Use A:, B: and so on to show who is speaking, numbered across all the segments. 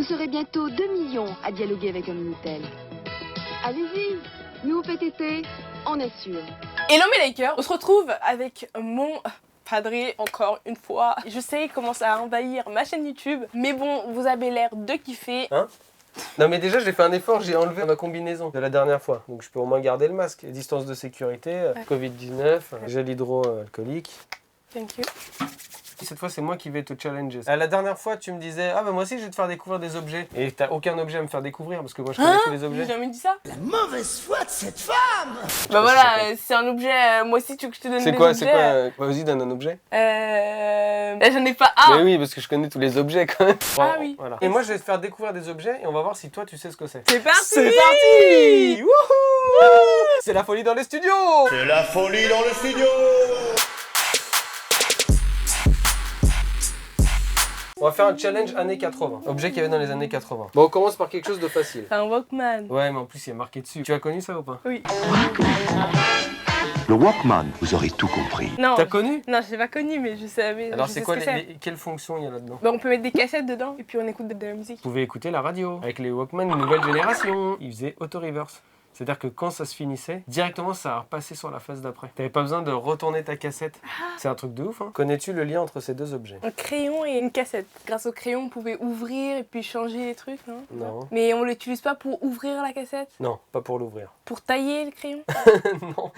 A: serez bientôt 2 millions à dialoguer avec un Minitel. Allez-y, nous faites été, on assure.
B: Hello mes likers, on se retrouve avec mon padré encore une fois. Je sais, il commence à envahir ma chaîne YouTube, mais bon, vous avez l'air de kiffer.
C: Hein? Non mais déjà j'ai fait un effort, j'ai enlevé ma combinaison de la dernière fois. Donc je peux au moins garder le masque. Distance de sécurité,
B: Ouais.
C: Covid-19, gel hydroalcoolique.
B: Thank you.
C: Cette fois c'est moi qui vais te challenger. La dernière fois tu me disais ah bah moi aussi je vais te faire découvrir des objets. Et t'as aucun objet à me faire découvrir parce que moi je connais tous les
B: J'ai
C: objets.
B: jamais dit ça.
D: La mauvaise foi de cette femme!
B: Bah voilà, c'est un objet, moi aussi tu veux que je te donne
C: C'est
B: des
C: quoi,
B: objets.
C: Vas-y donne un objet.
B: Là j'en ai pas un.
C: Mais oui parce que je connais tous les objets quand même.
B: Ah oui.
C: Voilà. Et moi je vais te faire découvrir des objets et on va voir si toi tu sais ce que c'est.
B: C'est parti.
C: C'est parti. Wouhou. C'est la folie dans les studios.
D: C'est la folie dans le studio!
C: On va faire un challenge années 80. Objet qu'il y avait dans les années 80. Bon, on commence par quelque chose de facile.
B: C'est un Walkman.
C: Ouais, mais en plus, il y a marqué dessus. Tu as connu ça ou pas?
B: Oui.
E: Le Walkman, vous aurez tout compris.
B: Non.
C: T'as connu?
B: Non, je l'ai pas connu, mais je savais.
C: Alors,
B: je
C: c'est
B: sais
C: quoi
B: ce que c'est.
C: quelles fonctions il y a là-dedans?
B: Bah, on peut mettre des cassettes dedans et puis on écoute de la musique.
C: Vous pouvez écouter la radio avec les Walkman nouvelle génération. Ils faisaient auto-reverse. C'est-à-dire que quand ça se finissait, directement ça a repassé sur la phase d'après. T'avais pas besoin de retourner ta cassette. C'est un truc de ouf, hein. Connais-tu le lien entre ces deux objets?
B: Un crayon et une cassette. Grâce au crayon, on pouvait ouvrir et puis changer les trucs, non?
C: Non.
B: Mais on l'utilise pas pour ouvrir la cassette?
C: Non, pas pour l'ouvrir.
B: Pour tailler le crayon?
C: Non.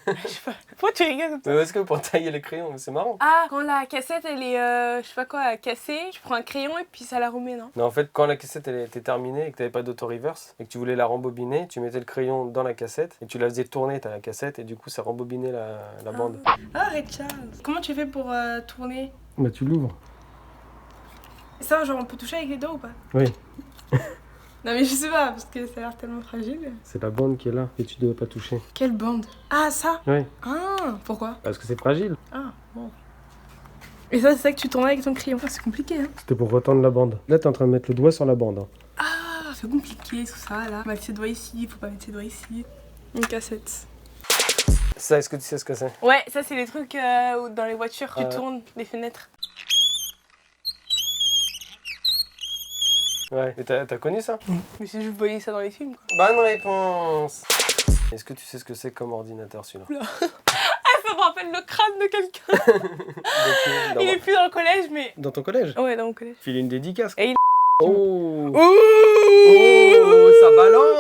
B: Je sais pas. Pourquoi tu rigoles comme ça?
C: Mais est-ce que pour tailler les crayons, c'est marrant?
B: Ah, quand la cassette elle est, je sais pas quoi, cassée, tu prends un crayon et puis ça la remet, non?
C: Non, en fait, quand la cassette elle était terminée et que tu n'avais pas d'auto-reverse et que tu voulais la rembobiner, tu mettais le crayon dans la cassette et tu la faisais tourner, la cassette, et du coup ça rembobinait la bande.
B: Ah, Richard. Comment tu fais pour tourner?
C: Bah, tu l'ouvres.
B: Ça, genre, on peut toucher avec les doigts ou pas?
C: Oui,
B: Non, mais je sais pas, parce que ça a l'air tellement fragile.
C: c'est la bande qui est là et tu ne dois pas toucher.
B: Quelle bande? Ah, ça?
C: Oui,
B: Ah, pourquoi?
C: parce que c'est fragile.
B: Ah, bon. Et ça, c'est ça que tu tournes avec ton crayon. Ah, c'est compliqué, hein.
C: C'était pour retendre la bande. Là, tu es en train de mettre le doigt sur la bande. Hein.
B: Ah, c'est compliqué tout ça, là. Faut mettre ses doigts ici, faut pas mettre ses doigts ici. Une cassette.
C: Ça, est-ce que tu sais ce que c'est?
B: Ouais, ça, c'est les trucs où dans les voitures, tu
C: Ah.
B: tournes les fenêtres.
C: Ouais, mais t'as connu ça?
B: Mais si je voyais ça dans les films, quoi.
C: Bonne réponse. Est-ce que tu sais ce que c'est comme ordinateur celui-là?
B: Ah, ça me rappelle le crâne de quelqu'un. Il est plus dans le collège, mais...
C: Dans ton collège?
B: Ouais, dans mon collège.
C: File une dédicace.
B: Et il-
C: Oh!
B: Ouh,
C: Oh, ça balance!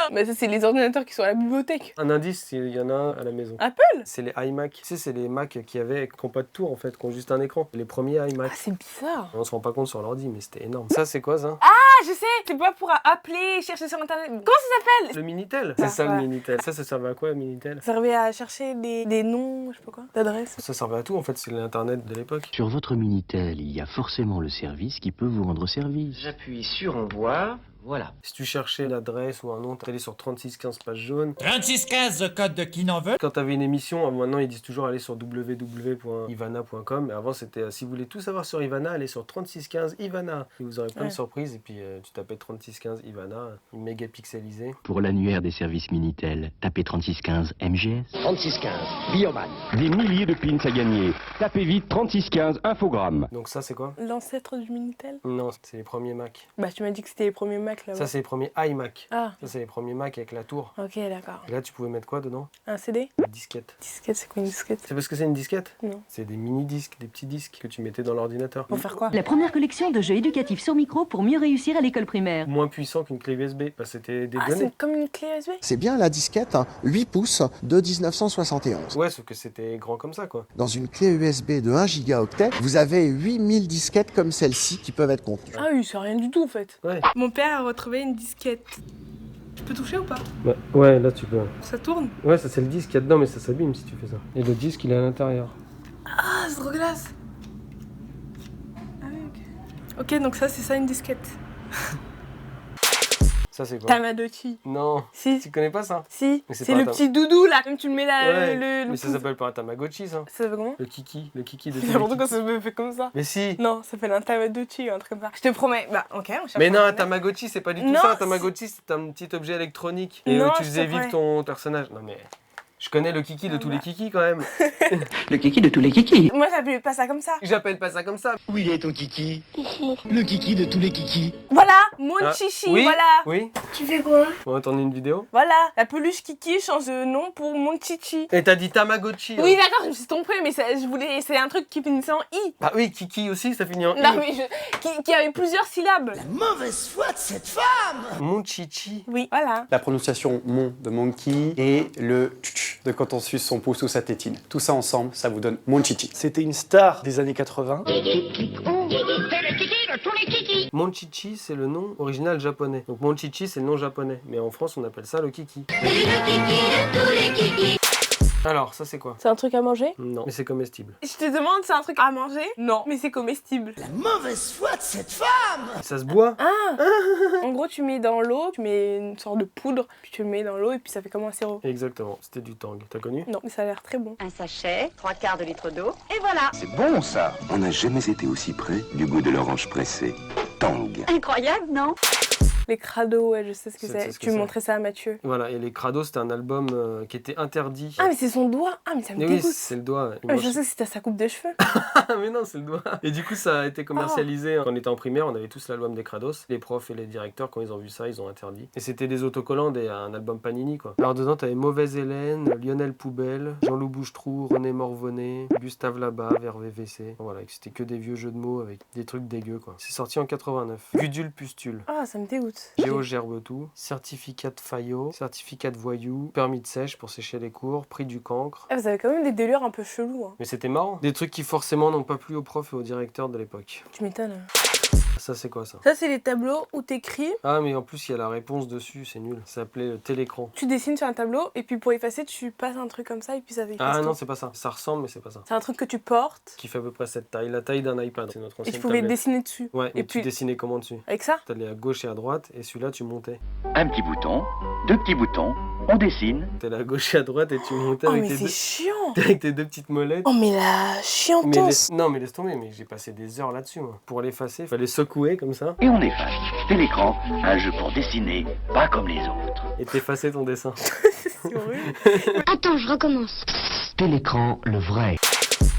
B: Oh bah ça, c'est les ordinateurs qui sont à la bibliothèque.
C: Un indice, il y en a un à la maison.
B: Apple?
C: C'est les iMac. Tu sais, c'est les Mac qui n'ont pas de tour en fait, qui ont juste un écran. Les premiers iMac.
B: Ah, c'est bizarre.
C: On se rend pas compte sur l'ordi, mais c'était énorme. Ça, c'est quoi ça?
B: Ah, je sais, c'est pas pour appeler, chercher sur internet. Comment ça s'appelle?
C: Le Minitel. C'est ça
B: ouais.
C: le Minitel. Ça servait à quoi le Minitel?
B: Ça servait à chercher des noms, je sais pas quoi, d'adresses.
C: Ça servait à tout en fait, c'est l'internet de l'époque.
E: Sur votre Minitel, il y a forcément le service qui peut vous rendre service.
F: J'appuie sur envoi, voilà.
C: Si tu cherchais l'adresse ou un nom, t'allais sur 3615 page jaune.
G: 3615, code de qui n'en veut.
C: Quand t'avais une émission, maintenant ils disent toujours aller sur www.ivana.com. Mais avant c'était si vous voulez tout savoir sur Ivana, allez sur 3615 Ivana. Et vous aurez plein
B: Ouais.
C: de surprises. Et puis tu tapais 3615 Ivana, mégapixelisé.
E: Pour l'annuaire des services Minitel, tapez 3615 MGS.
F: 3615, Bioman.
H: Des milliers de pins à gagner. Tapez vite 3615 Infogramme.
C: Donc ça c'est quoi?
B: L'ancêtre du Minitel?
C: Non, c'est les premiers Mac.
B: Bah, tu m'as dit que c'était les premiers Mac là-bas.
C: Ça c'est les premiers iMac.
B: Ah,
C: Ça c'est les premiers Mac avec la tour.
B: ok, d'accord.
C: Et là tu pouvais mettre quoi dedans?
B: Un CD?
C: La disquette.
B: Disquette, c'est quoi une disquette?
C: C'est parce que c'est une disquette?
B: Non.
C: C'est des mini-disques, des petits disques que tu mettais dans l'ordinateur.
B: Pour faire quoi?
I: La première collection de jeux éducatifs sur micro pour mieux réussir à l'école primaire.
C: Moins puissant qu'une clé USB. Bah, c'était des
B: Ah,
C: données.
B: c'est comme une clé USB?
J: C'est bien la disquette 8 pouces de 1971.
C: Ouais, sauf que c'était grand comme ça, quoi.
J: Dans une clé USB de 1 gigaoctet, vous avez 8000 disquettes comme celle-ci qui peuvent être contenues.
B: Ah oui, c'est rien du tout en fait.
C: Ouais.
B: Mon père a retrouvé une disquette. Je peux toucher ou pas?
C: Bah, ouais, là tu peux.
B: Ça tourne?
C: Ouais, ça c'est le disque qu'il y a dedans, mais ça s'abîme si tu fais ça. Et le disque, il est à l'intérieur.
B: Ah, c'est trop glace. Ah oui, ok. Ok, donc ça, c'est ça une disquette.
C: Ça c'est quoi?
B: Tamagotchi.
C: Non.
B: Si.
C: Tu connais pas ça?
B: Si.
C: Mais c'est
B: C'est
C: pas
B: le
C: un
B: petit doudou là. Même tu le mets là.
C: Ouais,
B: le
C: mais ça
B: pouce.
C: s'appelle pas un Tamagotchi, ça.
B: Ça s'appelle comment?
C: Le kiki de
B: N'importe quoi,
C: Kiki.
B: ça se fait comme ça.
C: Mais si.
B: Non, ça s'appelle un Tamagotchi ou un truc comme ça. Je te promets. Bah, ok, on cherche.
C: Mais non,
B: sur
C: un
B: Internet.
C: Tamagotchi, c'est pas du tout
B: Non,
C: ça. Un Tamagotchi, c'est un petit objet électronique. Et
B: Non,
C: où tu
B: je
C: faisais
B: te
C: vivre
B: promets.
C: ton personnage. Non mais. Je connais le kiki de tous les kikis quand même.
F: Le kiki de tous les kikis.
B: Moi, j'appelle pas ça comme ça.
C: J'appelle pas ça comme ça.
F: Où il est ton kiki? Le kiki de tous les kikis.
B: Voilà, mon
C: Ah,
B: chichi,
C: oui,
B: voilà.
C: Oui.
A: Tu fais quoi?
C: On va tourner une vidéo.
B: Voilà, la peluche Kiki change de nom pour mon chichi.
C: Et t'as dit Tamagotchi.
B: Oui,
C: hein.
B: d'accord, je me suis trompée, mais c'est un truc qui finissait en i.
C: Bah oui, kiki aussi, ça finit en
B: Non,
C: i.
B: mais qui avait plusieurs syllabes.
D: Mauvaise foi de cette femme!
C: Mon chichi.
B: Oui, voilà.
K: La prononciation mon de monkey et le tch de quand on suce son pouce ou sa tétine. Tout ça ensemble, ça vous donne mon chichi. C'était une star des années 80.
C: Mon chichi, c'est le nom original japonais. Donc mon chichi, c'est le nom japonais. Mais en France, on appelle ça le kiki. Alors, ça c'est quoi?
B: C'est un truc à manger?
C: Non, mais c'est comestible.
B: Je te demande, c'est un truc à manger? Non, mais c'est comestible.
D: La mauvaise foi de cette femme!
C: Ça se boit?
B: En gros, tu mets dans l'eau, tu mets une sorte de poudre, puis tu le mets dans l'eau et puis ça fait comme un sirop.
C: Exactement, c'était du tang. T'as connu?
B: Non, mais ça a l'air très bon.
I: Un sachet, 3/4 de litre d'eau, et voilà.
F: C'est bon ça.
E: On n'a jamais été aussi près du goût de l'orange pressée. Tang.
I: Incroyable, non?
B: Les crados, ouais, je sais ce que
C: Je sais
B: c'est.
C: ce que
B: Tu me
C: c'est.
B: montrais ça à Mathieu.
C: Voilà, et les Crados, c'était un album qui était interdit.
B: Ah, mais c'est son doigt. Ah, mais ça me
C: Mais oui,
B: dégoûte.
C: c'est le doigt.
B: Ah, mais je sais que c'était sa coupe de cheveux.
C: Ah mais non, c'est le doigt. Et du coup, ça a été commercialisé. Quand on était en primaire, on avait tous l'album des Crados. Les profs et les directeurs, quand ils ont vu ça, ils ont interdit. Et c'était des autocollants, un album Panini, quoi. Alors dedans, t'avais Mauvaise Hélène, Lionel Poubelle, Jean-Loup Bouchetrou, René Morvonnet, Gustave Labat, vers VVC. Voilà, c'était que des vieux jeux de mots avec des trucs dégueux, quoi. C'est sorti en 89. Gudule Pustule.
B: Ah, ça me dégoûte.
C: Géo gerbe tout, certificat de Fayot, certificat de voyou, permis de sèche pour sécher les cours, prix du cancre.
B: Ah, vous avez quand même des délires un peu chelous, hein.
C: Mais c'était marrant. Des trucs qui forcément n'ont pas plu aux profs et aux directeurs de l'époque.
B: Tu m'étonnes.
C: Ça c'est quoi ça?
B: Ça, c'est les tableaux où t'écris,
C: Ah mais en plus il y a la réponse dessus, c'est nul. Ça s'appelait télécran.
B: tu dessines sur un tableau et puis pour effacer, tu passes un truc comme ça et puis ça efface
C: Ah
B: tout.
C: non, c'est pas ça. Ça ressemble mais c'est pas ça.
B: C'est un truc que tu portes
C: Qui fait à peu près cette taille, la taille d'un iPad. C'est notre
B: et
C: ancienne
B: tu pouvais
C: tablette.
B: dessiner dessus.
C: Ouais,
B: Et
C: et tu
B: puis-
C: dessinais comment dessus?
B: Avec ça?
C: T'allais à gauche et à droite et celui-là tu montais.
H: Un petit bouton, deux petits boutons, on dessine.
C: T'allais à gauche et à droite et tu montais
B: Oh,
C: avec,
B: mais
C: tes
B: c'est
C: deux...
B: chiant.
C: avec tes deux petites molettes.
B: Oh, mais la
C: Mais
B: chiantance.
C: Non mais laisse tomber, mais j'ai passé des heures là-dessus moi. Pour l'effacer, fallait secouer comme ça
H: Et on efface. Télécran, un jeu pour dessiner, pas comme les autres.
C: et t'effacer ton dessin.
B: C'est horrible.
A: Attends, je recommence.
E: Télécran, le vrai.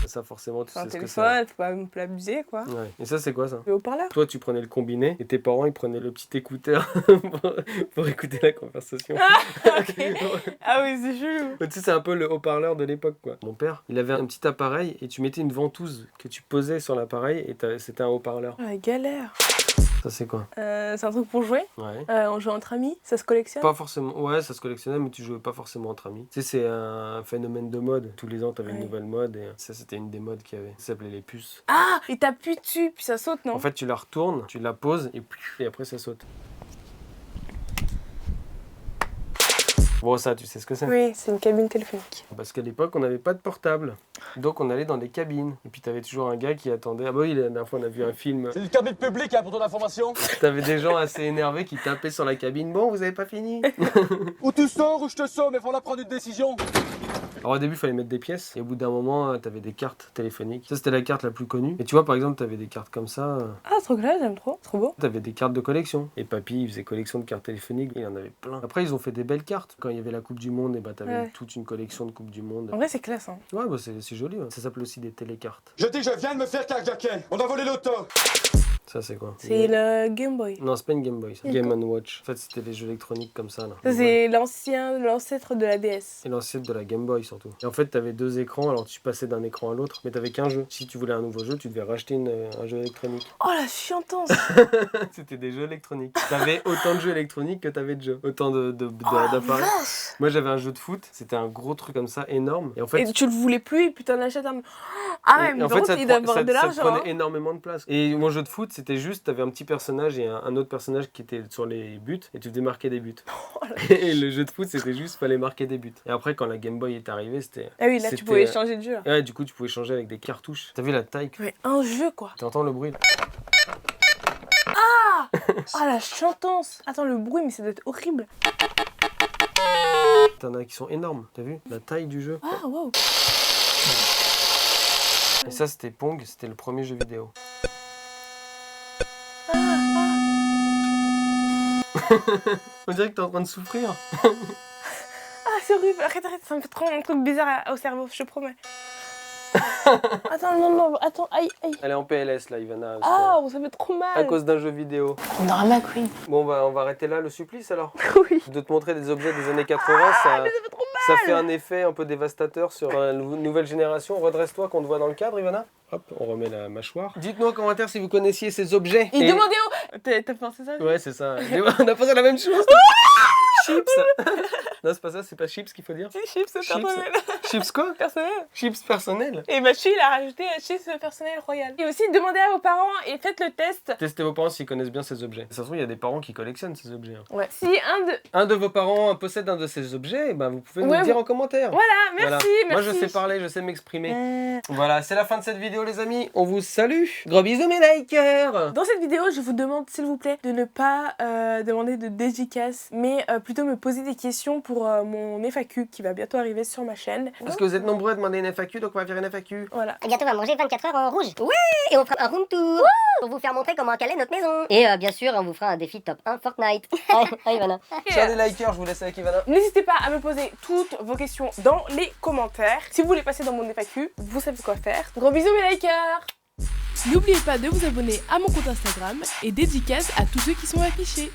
C: Ça forcément tu
B: C'est un
C: sais ce que c'est.
B: téléphone, faut pas me l'abuser, quoi.
C: Ouais. Et ça c'est quoi ça?
B: Le haut-parleur.
C: Toi tu prenais le combiné et tes parents ils prenaient le petit écouteur pour écouter la conversation.
B: Ok. Ah oui, c'est chelou.
C: Tu sais, c'est un peu le haut-parleur de l'époque, quoi. Mon père, il avait un petit appareil et tu mettais une ventouse que tu posais sur l'appareil et c'était un haut-parleur.
B: Ah, la galère.
C: Ça, c'est quoi?
B: C'est un truc pour jouer.
C: Ouais.
B: On joue entre amis. Ça se collectionne.
C: Pas forcément. Ouais, ça se collectionnait, mais tu jouais pas forcément entre amis. Tu sais, c'est un phénomène de mode. Tous les ans, t'avais une
B: Ouais.
C: nouvelle mode et ça, c'était une des modes qu'il y avait. Ça s'appelait les puces.
B: Ah, et t'appuies dessus, puis ça saute, non?
C: En fait, tu la retournes, tu la poses et après, ça saute. Bon, ça, tu sais ce que c'est?
B: Oui, c'est une cabine téléphonique.
C: Parce qu'à l'époque, on n'avait pas de portable. Donc, on allait dans des cabines. Et puis, t'avais toujours un gars qui attendait. Ah, bah oui, la dernière fois, on a vu un film.
K: C'est une cabine publique pour ton information.
C: T'avais des gens assez énervés qui tapaient sur la cabine. Bon, vous avez pas fini?
K: Ou tu sors ou je te sors, mais faut la prendre une décision.
C: Alors au début, il fallait mettre des pièces. Et au bout d'un moment, t'avais des cartes téléphoniques. Ça, c'était la carte la plus connue. Et tu vois, par exemple, t'avais des cartes comme ça.
B: Ah, ce truc-là, j'aime trop. Trop beau.
C: T'avais des cartes de collection. Et papy, il faisait collection de cartes téléphoniques. Il y en avait plein. Après, ils ont fait des belles cartes. Quand il y avait la Coupe du Monde, et bah t'avais
B: Ouais.
C: toute une collection de Coupe du Monde.
B: En vrai, c'est classe, hein.
C: Ouais, bah c'est joli. Ouais. Ça s'appelle aussi des télécartes.
K: Je dis, je viens de me faire carjacker. On a volé l'auto.
C: Ça, c'est quoi?
B: C'est le Game Boy.
C: Non, c'est pas une Game Boy. Ça. Game & Watch. En fait, c'était les jeux électroniques comme ça, là.
B: Ça, c'est l'ancêtre de la DS.
C: Et l'ancêtre de la Game Boy surtout. Et en fait, t'avais deux écrans, alors tu passais d'un écran à l'autre, mais t'avais qu'un jeu. Si tu voulais un nouveau jeu, tu devais racheter un jeu électronique.
B: Oh, la chiantance.
C: C'était des jeux électroniques. T'avais autant de jeux électroniques que t'avais de jeux. Autant
B: Oh,
C: d'appareils.
B: vache.
C: Moi, j'avais un jeu de foot, c'était un gros truc comme ça, énorme. Et en fait,
B: Et tu le voulais plus, et puis t'en achètes un. Ah ouais, mais
C: en
B: par
C: fait,
B: contre,
C: ça te
B: il doit
C: pre-
B: avoir
C: ça-
B: de
C: ça te
B: l'argent.
C: prenait
B: hein.
C: énormément de place. Et mon jeu de foot, c'était juste, t'avais un petit personnage et un autre personnage qui était sur les buts, et tu devais marquer des buts.
B: Oh
C: Et le jeu de foot, c'était juste, fallait marquer des buts. Et après, quand la Game Boy est arrivée, c'était...
B: Ah oui, là, tu
C: c'était-
B: pouvais changer de jeu. Là.
C: Ouais, du coup, tu pouvais changer avec des cartouches. T'as vu la taille?
B: Ouais, un jeu, quoi.
C: T'entends le bruit là?
B: Ah, la chantance. Attends, le bruit, mais ça doit être horrible.
C: T'en as qui sont énormes, t'as vu? La taille du jeu.
B: Ah, waouh.
C: Et ça, c'était Pong, c'était le premier jeu vidéo. On dirait que t'es en train de souffrir.
B: Ah, c'est horrible. Arrête, ça me fait trop un truc bizarre au cerveau, je te promets. Attends, non, attends, aïe.
C: Elle est en PLS là, Ivana.
B: Ah, ça fait trop mal.
C: À cause d'un jeu vidéo.
B: Drama queen.
C: Bon, on va arrêter là le supplice alors.
B: Oui.
C: De te montrer des objets des années 80,
B: Mais ça fait trop mal.
C: ça fait un effet un peu dévastateur sur la nouvelle génération. Redresse-toi qu'on te voit dans le cadre, Ivana. Hop, on remet la mâchoire. Dites-nous en commentaire si vous connaissiez ces objets.
B: Et demandez où. T'as pensé ça?
C: Ouais, c'est ça. On a pensé la même chose. Chips. Non, c'est pas ça, c'est pas chips qu'il faut dire.
B: C'est chips personnel.
C: Chips quoi?
B: Personnel.
C: Chips personnel.
B: Et ma fille, il a rajouté chips personnel royal. Et aussi, demandez à vos parents et faites le test.
C: Testez vos parents s'ils connaissent bien ces objets. Ça se trouve, il y a des parents qui collectionnent ces objets. Hein.
B: Ouais. Si
C: un de vos parents possède un de ces objets, eh ben, vous pouvez nous le dire en commentaire.
B: Voilà, merci.
C: Moi, je sais parler, je sais m'exprimer. Voilà, c'est la fin de cette vidéo, les amis. On vous salue. Gros bisous, mes likers.
B: Dans cette vidéo, je vous demande, s'il vous plaît, de ne pas demander de dédicace, mais plutôt me poser des questions pour mon FAQ qui va bientôt arriver sur ma chaîne.
C: Parce que vous êtes nombreux à demander une FAQ, donc on va faire une FAQ.
B: Voilà.
L: Et bientôt, on va manger 24 heures en rouge. Oui. Et on fera un room tour. Pour vous faire montrer comment caler notre maison. Et bien sûr, on vous fera un défi top 1 Fortnite. Allez, Ivana.
C: Chers les likers, je vous laisse avec Ivana.
B: N'hésitez pas à me poser toutes vos questions dans les commentaires. Si vous voulez passer dans mon FAQ, vous savez quoi faire. Gros bisous, mes likers.
M: N'oubliez pas de vous abonner à mon compte Instagram et dédicace à tous ceux qui sont affichés.